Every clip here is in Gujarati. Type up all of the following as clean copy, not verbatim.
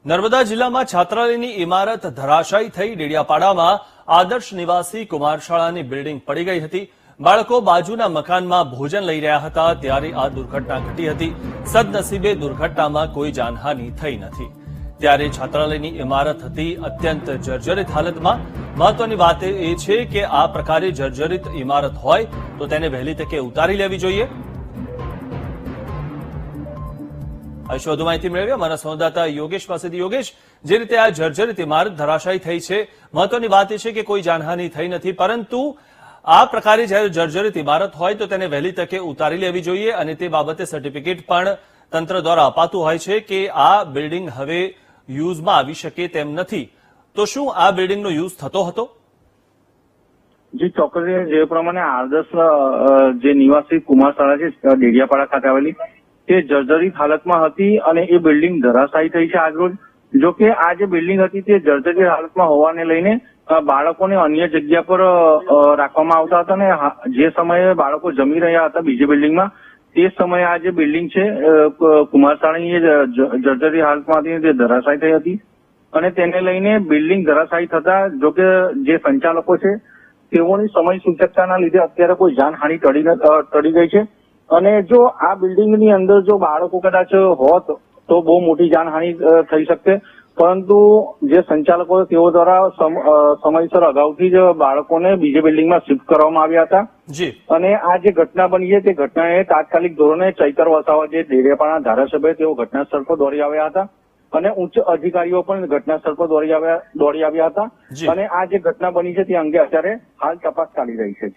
નર્મદા જિલ્લામાં છાત્રાલયની ઇમારત ધરાશાયી થઈ ડેડિયાપાડામાં આદર્શ નિવાસી કુમાર શાળાની બિલ્ડિંગ પડી ગઈ હતી। બાળકો બાજુના મકાનમાં ભોજન લઈ રહ્યા હતા ત્યારે આ દુર્ઘટના ઘટી હતી। સદનસીબે દુર્ઘટનામાં કોઈ જાનહાનિ થઈ નથી। ત્યારે છાત્રાલયની ઇમારત હતી અત્યંત જર્જરિત હાલતમાં। મહત્વની વાત એ છે કે આ પ્રકારે જર્જરિત ઇમારત હોય તો તેને વહેલી તકે ઉતારી લેવી જોઈએ। વધુ માહિતી મેળવી અમારા સંવાદદાતા યોગેશ પાસેથી। યોગેશ, જે રીતે આ જર્જરિત ઇમારત ધરાશાયી થઈ છે, મહત્વની વાત એ છે કે કોઈ જાનહાનિ થઈ નથી, પરંતુ આ પ્રકારે જ્યારે જર્જરિત ઇમારત હોય તો તેને વહેલી તકે ઉતારી લેવી જોઈએ અને તે બાબતે સર્ટિફિકેટ પણ તંત્ર દ્વારા અપાતું હોય છે કે આ બિલ્ડિંગ હવે યુઝમાં આવી શકે તેમ નથી। તો શું આ બિલ્ડિંગનો યુઝ થતો હતો? જી ચોક્કસ, જે પ્રમાણે આદર્શ જે નિવાસી કુમાર શાળા છે ડેડિયાપાડા ખાતે આવેલી તે જર્જરિત હાલતમાં હતી અને એ બિલ્ડિંગ ધરાશાયી થઈ છે આજરોજ। જો કે આ જે બિલ્ડિંગ હતી તે જર્જરિત હાલતમાં હોવાને લઈને બાળકોને અન્ય જગ્યા પર રાખવામાં આવતા હતા અને જે સમયે બાળકો જમી રહ્યા હતા બીજી બિલ્ડિંગમાં તે સમયે આ જે બિલ્ડિંગ છે કુમાર શાળાની જર્જરિત હાલતમાં હતી તે ધરાશાયી થઈ હતી અને તેને લઈને બિલ્ડિંગ ધરાશાયી થતા જો કે જે સંચાલકો છે તેઓની સમય સૂચકતાના લીધે અત્યારે કોઈ જાનહાનિ ટળી ગઈ છે અને જો આ બિલ્ડિંગની અંદર જો બાળકો કદાચ હોત તો બહુ મોટી જાનહાનિ થઈ શકતે, પરંતુ જે સંચાલકો તેઓ દ્વારા સમયસર અગાઉથી જ બાળકોને બીજી બિલ્ડિંગમાં શિફ્ટ કરવામાં આવ્યા હતા અને આ જે ઘટના બની છે તે ઘટનાએ તાત્કાલિક ધોરણે ચૈતર વસાવા જે ડેડિયાપાડા ધારાસભ્ય તેઓ ઘટના સ્થળ પર દોડી આવ્યા હતા અને ઉચ્ચ અધિકારીઓ પણ ઘટના સ્થળ પર દોડી આવ્યા હતા અને આ જે ઘટના બની છે તે અંગે અત્યારે હાલ તપાસ ચાલી રહી છે।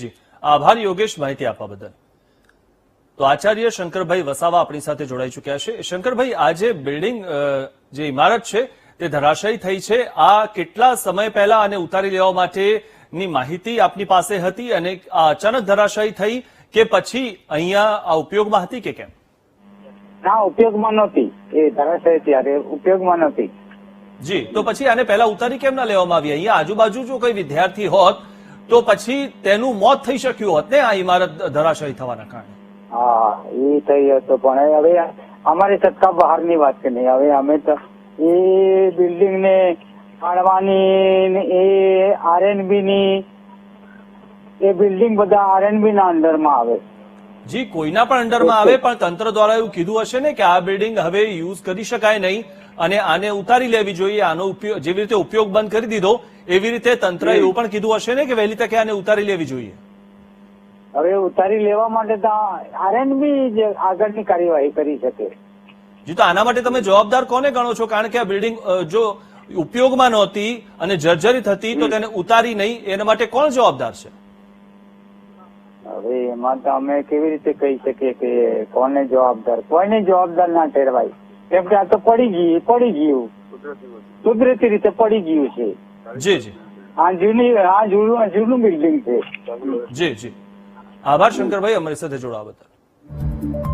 જી, આભાર યોગેશ માહિતી આપવા બદલ। તો આચાર્ય શંકરભાઈ વસાવા આપણી સાથે જોડાઈ ચુક્યા છે। શંકરભાઈ, આ જે બિલ્ડિંગ જે ઇમારત છે તે ધરાશાયી થઈ છે, આ કેટલા સમય પહેલા આને ઉતારી લેવા માટેની માહિતી આપની પાસે હતી અને આ અચાનક ધરાશાયી થઈ કે પછી અહીંયા આ ઉપયોગમાં હતી કે કેમ? ના, ઉપયોગમાં નહોતી, એ ધરાશાયી ત્યારે ઉપયોગમાં નહોતી। જી, તો પછી આને પહેલા ઉતારી કેમ ના લેવામાં આવી? અહીંયા આજુબાજુ જો કોઈ વિદ્યાર્થી હોત તો પછી તેનું મોત થઈ શક્યું હોત ને આ ઇમારત ધરાશાયી થવાના કારણે? હા, એ થઈ હતો, પણ હવે અમારી સત્તા બહારની વાત કે નહીં, હવે અમે તો એ બિલ્ડિંગ ને પાડવાની એ આરએનબી ની એ બિલ્ડિંગ બધા આરએનબી ના અંડરમાં આવે। જી, કોઈના પણ અંડરમાં આવે, પણ તંત્ર દ્વારા એવું કીધું હશે ને કે આ બિલ્ડિંગ હવે યુઝ કરી શકાય નહીં અને આને ઉતારી લેવી જોઈએ, આનો ઉપયોગ જેવી રીતે ઉપયોગ બંધ કરી દીધો એવી રીતે તંત્રએ એવું પણ કીધું હશે ને કે વહેલી તકે આને ઉતારી લેવી જોઈએ। હવે ઉતારી લેવા માટે તો આરએનબી જ આગળની કાર્યવાહી કરી શકે। જી, તો આના માટે તમે જવાબદાર કોને ગણો છો? કારણ કે આ બિલ્ડિંગ જો ઉપયોગમાં નહોતી અને જર્જરિત હતી તો તેને ઉતારી નહીં, એના માટે કોણ જવાબદાર છે? હવે એમાં તો અમે કેવી રીતે કહી શકીએ કે કોને જવાબદાર? કોઈને જવાબદાર ના ઠેરવાય, કેમ કે આ તો પડી ગયું કુદરતી રીતે પડી ગયું છે। જી, આ જૂનું બિલ્ડિંગ છે। જી, આભાર શંકરભાઈ અમારી સાથે જોડાવા બદલ।